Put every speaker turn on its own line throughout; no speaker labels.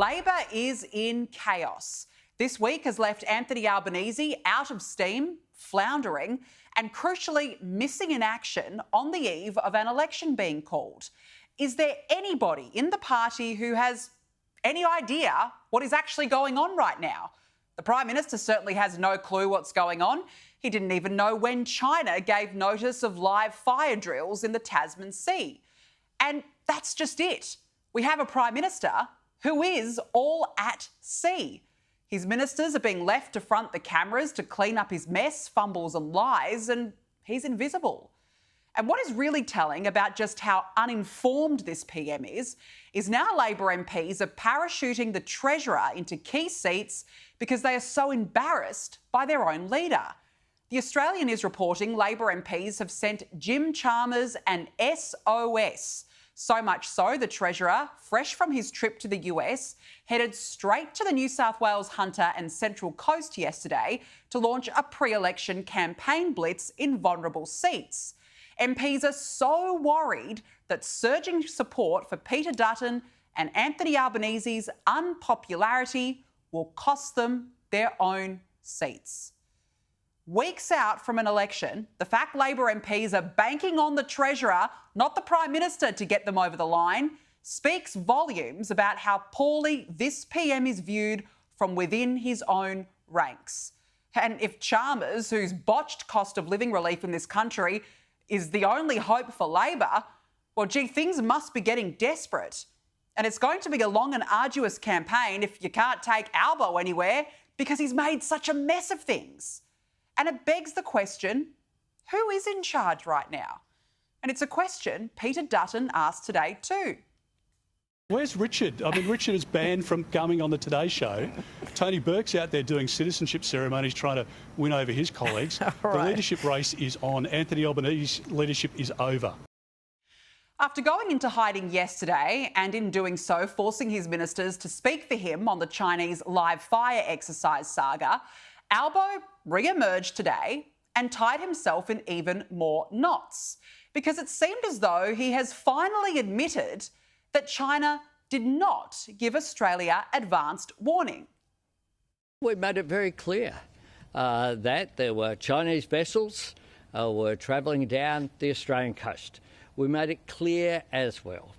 Labor is in chaos. This week has left Anthony Albanese out of steam, floundering, and crucially missing in action on the eve of an election being called. Is there anybody in the party who has any idea what is actually going on right now? The Prime Minister certainly has no clue what's going on. He didn't even know when China gave notice of live fire drills in the Tasman Sea. And that's just it. We have a Prime Minister who is all at sea. His ministers are being left to front the cameras to clean up his mess, fumbles and lies, and he's invisible. And what is really telling about just how uninformed this PM is now Labor MPs are parachuting the Treasurer into key seats because they are so embarrassed by their own leader. The Australian is reporting Labor MPs have sent Jim Chalmers an SOS. So much so, the Treasurer, fresh from his trip to the US, headed straight to the New South Wales Hunter and Central Coast yesterday to launch a pre-election campaign blitz in vulnerable seats. MPs are so worried that surging support for Peter Dutton and Anthony Albanese's unpopularity will cost them their own seats. Weeks out from an election, the fact Labor MPs are banking on the Treasurer, not the Prime Minister, to get them over the line, speaks volumes about how poorly this PM is viewed from within his own ranks. And if Chalmers, whose botched cost of living relief in this country is the only hope for Labor, well, gee, things must be getting desperate. And it's going to be a long and arduous campaign if you can't take Albo anywhere because he's made such a mess of things. And it begs the question, who is in charge right now? And it's a question Peter Dutton asked today too.
Where's Richard? I mean, Richard is banned from coming on the Today Show. Tony Burke's out there doing citizenship ceremonies trying to win over his colleagues. Right. The leadership race is on. Anthony Albanese's leadership is over.
After going into hiding yesterday and in doing so forcing his ministers to speak for him on the Chinese live fire exercise saga, Albo re-emerged today and tied himself in even more knots because it seemed as though he has finally admitted that China did not give Australia advanced warning.
We made it very clear that there were Chinese vessels were travelling down the Australian coast. We made it clear as well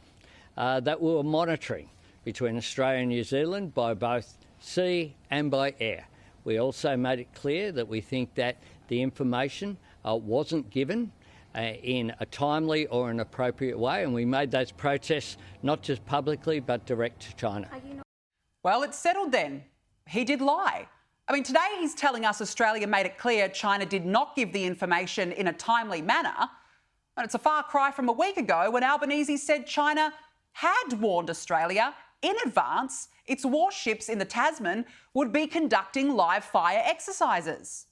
that we were monitoring between Australia and New Zealand by both sea and by air. We also made it clear that we think that the information wasn't given in a timely or an appropriate way, and we made those protests not just publicly but direct to China.
Well, it's settled then. He did lie. I mean, today he's telling us Australia made it clear China did not give the information in a timely manner. And it's a far cry from a week ago when Albanese said China had warned Australia in advance its warships in the Tasman would be conducting live fire exercises.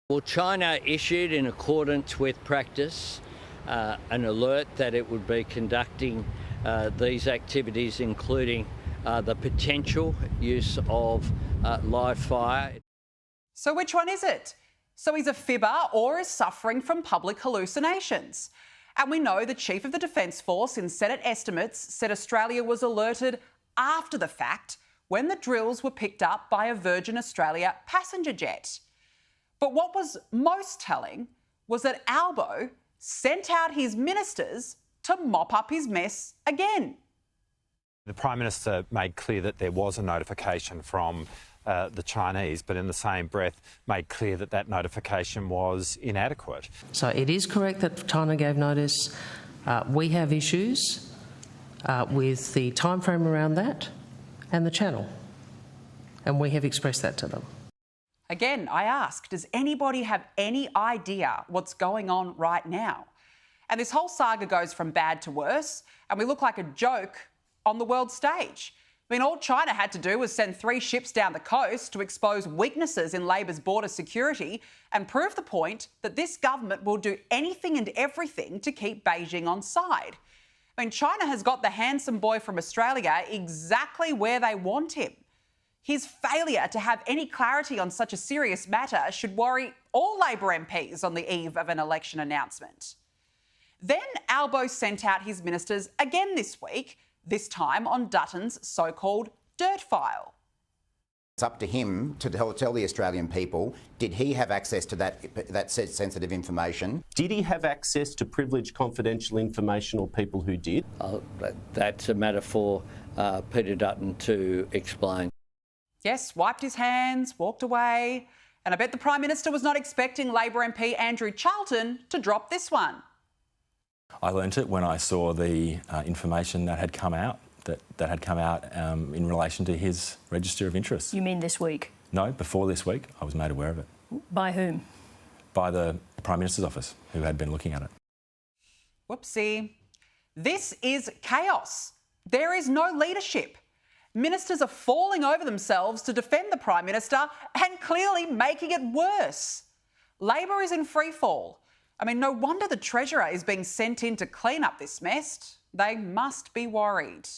Well, China issued, in accordance with practice, an alert that it would be conducting these activities, including the potential use of live fire.
So which one is it? So he's a fibber or is suffering from public hallucinations. And we know the Chief of the Defence Force in Senate estimates said Australia was alerted after the fact when the drills were picked up by a Virgin Australia passenger jet. But what was most telling was that Albo sent out his ministers to mop up his mess again.
The Prime Minister made clear that there was a notification from the Chinese, but in the same breath made clear that that notification was inadequate.
So it is correct that China gave notice. We have issues with the timeframe around that and the channel, and we have expressed that to them.
Again, I ask, does anybody have any idea what's going on right now? And this whole saga goes from bad to worse, and we look like a joke on the world stage. I mean, all China had to do was send 3 ships down the coast to expose weaknesses in Labor's border security and prove the point that this government will do anything and everything to keep Beijing on side. I mean, China has got the handsome boy from Australia exactly where they want him. His failure to have any clarity on such a serious matter should worry all Labor MPs on the eve of an election announcement. Then Albo sent out his ministers again this week, this time on Dutton's so-called dirt file.
It's up to him to tell the Australian people, did he have access to that sensitive information?
Did he have access to privileged confidential information or people who did?
That's a matter for Peter Dutton to explain.
Yes, wiped his hands, walked away. And I bet the Prime Minister was not expecting Labor MP Andrew Charlton to drop this one.
I learnt it when I saw the information that had come out, in relation to his register of interests.
You mean this week?
No, before this week, I was made aware of it.
By whom?
By the Prime Minister's office, who had been looking at it.
Whoopsie. This is chaos. There is no leadership. Ministers are falling over themselves to defend the Prime Minister and clearly making it worse. Labor is in free fall. I mean, no wonder the Treasurer is being sent in to clean up this mess. They must be worried.